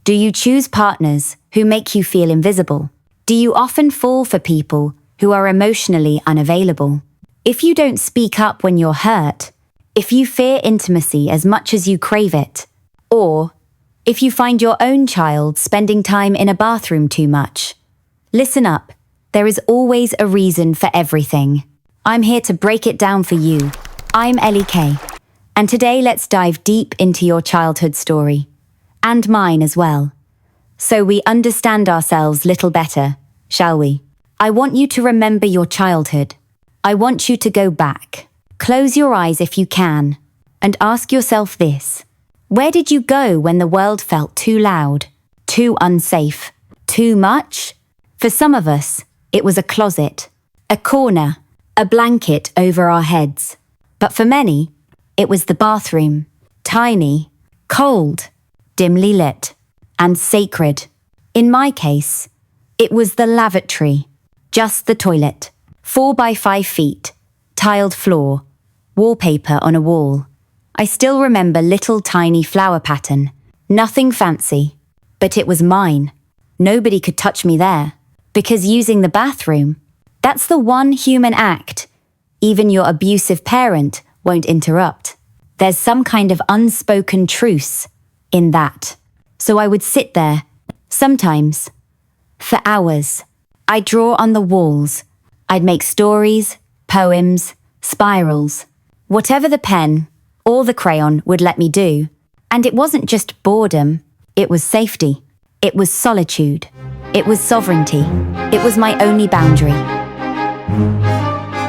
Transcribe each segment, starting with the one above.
Do you choose partners who make you feel invisible? Do you often fall for people who are emotionally unavailable? If you don't speak up when you're hurt, if you fear intimacy as much as you crave it, or if you find your own child spending time in a bathroom too much, listen up. There is always a reason for everything. I'm here to break it down for you. I'm Elikay, and today let's dive deep into your childhood story, and mine as well, so we understand ourselves little better, shall we? I want you to remember your childhood. I want you to go back. Close your eyes if you can, and ask yourself this. Where did you go when the world felt too loud, too unsafe, too much? For some of us, it was a closet, a corner, a blanket over our heads. But for many, it was the bathroom, tiny, cold, dimly lit, and sacred. In my case, it was the lavatory, just the toilet, 4 by 5 feet, tiled floor, wallpaper on a wall. I still remember little tiny flower pattern, nothing fancy, but it was mine. Nobody could touch me there, because using the bathroom, that's the one human act even your abusive parent won't interrupt. There's some kind of unspoken truce in that. So I would sit there, sometimes, for hours. I'd draw on the walls. I'd make stories, poems, spirals. Whatever the pen or the crayon would let me do. And it wasn't just boredom, it was safety. It was solitude. It was sovereignty. It was my only boundary.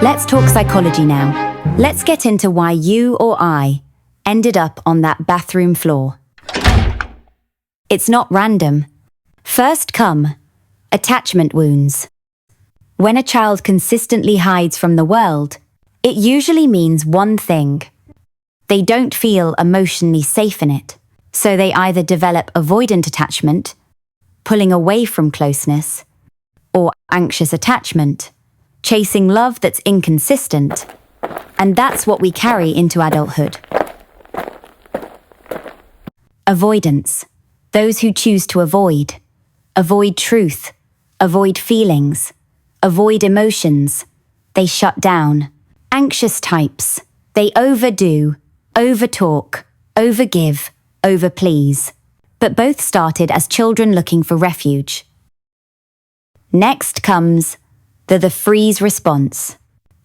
Let's talk psychology now. Let's get into why you or I ended up on that bathroom floor. It's not random. First come attachment wounds. When a child consistently hides from the world, it usually means one thing. They don't feel emotionally safe in it, so they either develop avoidant attachment, pulling away from closeness, or anxious attachment, chasing love that's inconsistent, and that's what we carry into adulthood. Avoidance. Those who choose to avoid truth, avoid feelings, avoid emotions. They shut down. Anxious types. They overdo, overtalk, overgive, overplease. But both started as children looking for refuge. Next comes the freeze response.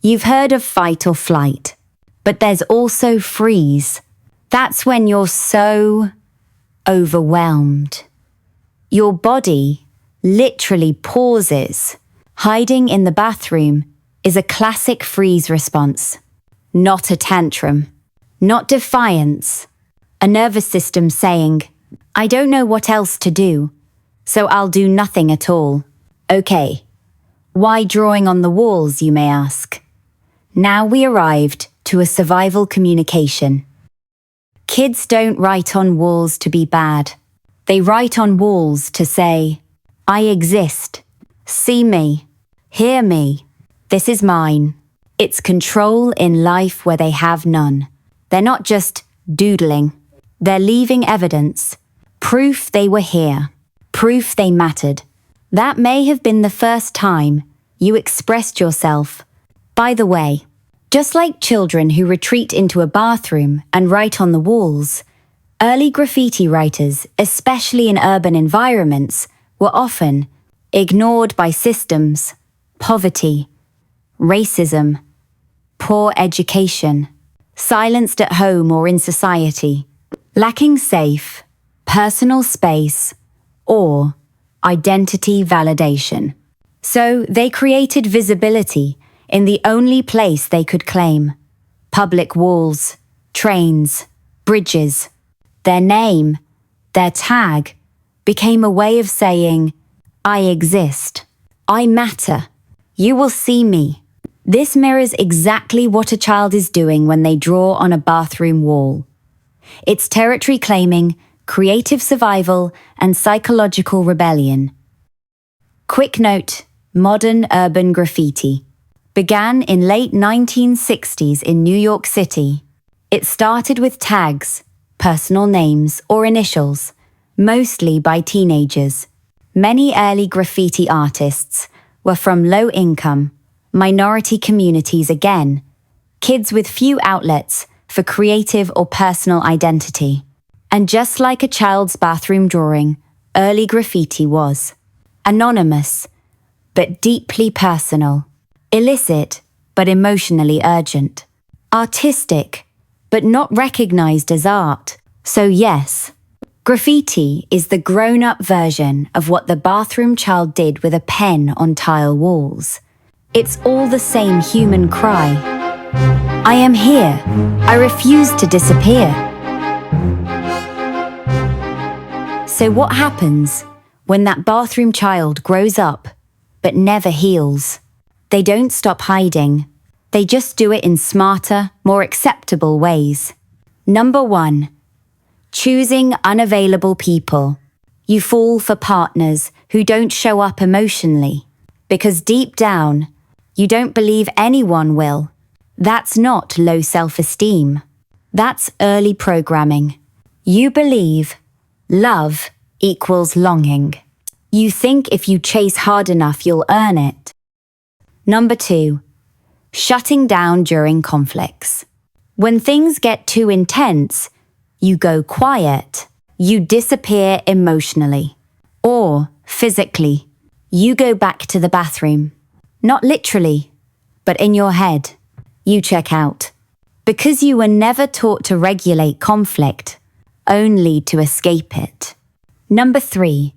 You've heard of fight or flight, but there's also freeze. That's when you're so overwhelmed. Your body literally pauses. Hiding in the bathroom is a classic freeze response. Not a tantrum, not defiance. A nervous system saying, I don't know what else to do, so I'll do nothing at all. Okay, why drawing on the walls, you may ask? Now we arrived to a survival communication. Kids don't write on walls to be bad. They write on walls to say, I exist. See me. Hear me. This is mine. It's control in life where they have none. They're not just doodling. They're leaving evidence. Proof they were here. Proof they mattered. That may have been the first time you expressed yourself. By the way, just like children who retreat into a bathroom and write on the walls, early graffiti writers, especially in urban environments, were often ignored by systems, poverty, racism, poor education, silenced at home or in society, lacking safe, personal space, or identity validation. So they created visibility in the only place they could claim: public walls, trains, bridges. Their name, their tag, became a way of saying, I exist, I matter, you will see me. This mirrors exactly what a child is doing when they draw on a bathroom wall. It's territory claiming, creative survival, and psychological rebellion. Quick note, modern urban graffiti began in late 1960s in New York City. It started with tags, personal names or initials, mostly by teenagers. Many early graffiti artists were from low-income, minority communities again, kids with few outlets for creative or personal identity. And just like a child's bathroom drawing, early graffiti was anonymous, but deeply personal, illicit, but emotionally urgent, artistic, but not recognized as art. So yes, graffiti is the grown-up version of what the bathroom child did with a pen on tile walls. It's all the same human cry. I am here. I refuse to disappear. So what happens when that bathroom child grows up but never heals? They don't stop hiding. They just do it in smarter, more acceptable ways. Number 1. Choosing unavailable people. You fall for partners who don't show up emotionally because deep down, you don't believe anyone will. That's not low self-esteem. That's early programming. You believe love equals longing. You think if you chase hard enough, you'll earn it. Number 2. Shutting down during conflicts. When things get too intense, you go quiet. You disappear emotionally. Or physically. You go back to the bathroom. Not literally, but in your head. You check out. Because you were never taught to regulate conflict, only to escape it. Number 3.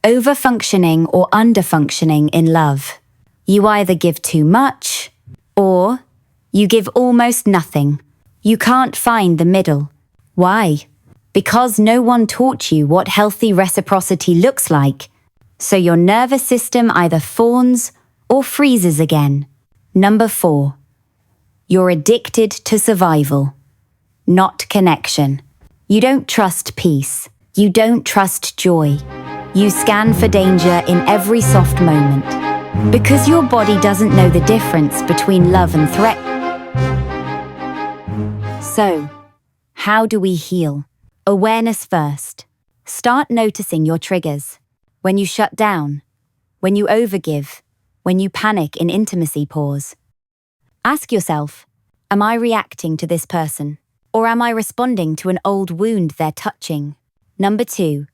Overfunctioning or underfunctioning in love. You either give too much, or you give almost nothing. You can't find the middle. Why? Because no one taught you what healthy reciprocity looks like. So your nervous system either fawns or freezes again. Number 4. You're addicted to survival, not connection. You don't trust peace. You don't trust joy. You scan for danger in every soft moment. Because your body doesn't know the difference between love and threat. So, how do we heal? Awareness first. Start noticing your triggers. When you shut down, when you overgive, when you panic in intimacy pause. Ask yourself, am I reacting to this person? Or am I responding to an old wound they're touching? Number 2,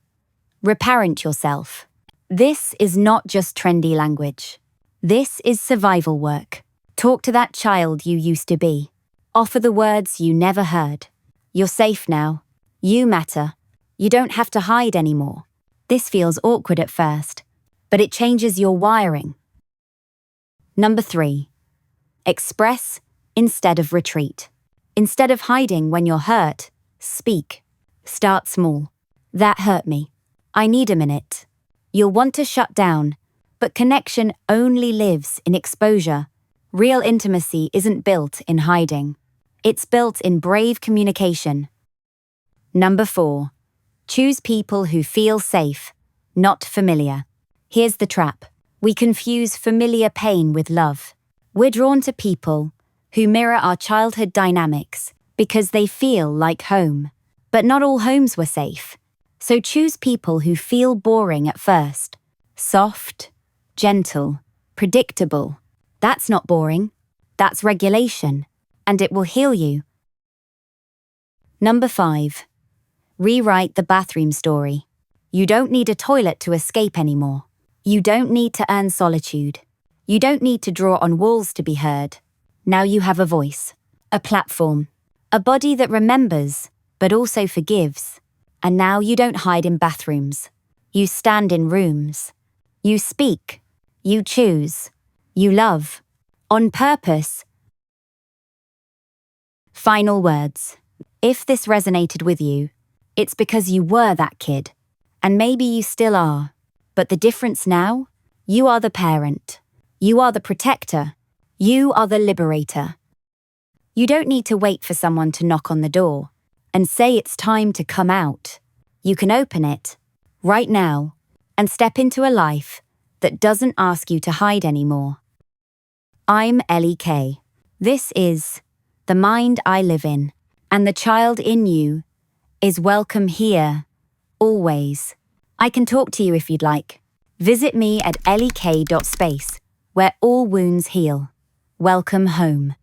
reparent yourself. This is not just trendy language. This is survival work. Talk to that child you used to be. Offer the words you never heard. You're safe now. You matter. You don't have to hide anymore. This feels awkward at first, but it changes your wiring. Number 3, express instead of retreat. Instead of hiding when you're hurt, speak. Start small. That hurt me. I need a minute. You'll want to shut down, but connection only lives in exposure. Real intimacy isn't built in hiding. It's built in brave communication. Number 4, choose people who feel safe, not familiar. Here's the trap. We confuse familiar pain with love. We're drawn to people who mirror our childhood dynamics because they feel like home. But not all homes were safe. So choose people who feel boring at first. Soft, gentle, predictable. That's not boring. That's regulation. And it will heal you. Number 5, rewrite the bathroom story. You don't need a toilet to escape anymore. You don't need to earn solitude. You don't need to draw on walls to be heard. Now you have a voice, a platform, a body that remembers, but also forgives. And now you don't hide in bathrooms. You stand in rooms. You speak. You choose. You love. On purpose. Final words. If this resonated with you, it's because you were that kid. And maybe you still are. But the difference now? You are the parent. You are the protector. You are the liberator. You don't need to wait for someone to knock on the door and say it's time to come out. You can open it right now and step into a life that doesn't ask you to hide anymore. I'm Elikay. This is the mind I live in, and the child in you is welcome here always. I can talk to you if you'd like. Visit me at elikay.space, where all wounds heal. Welcome home.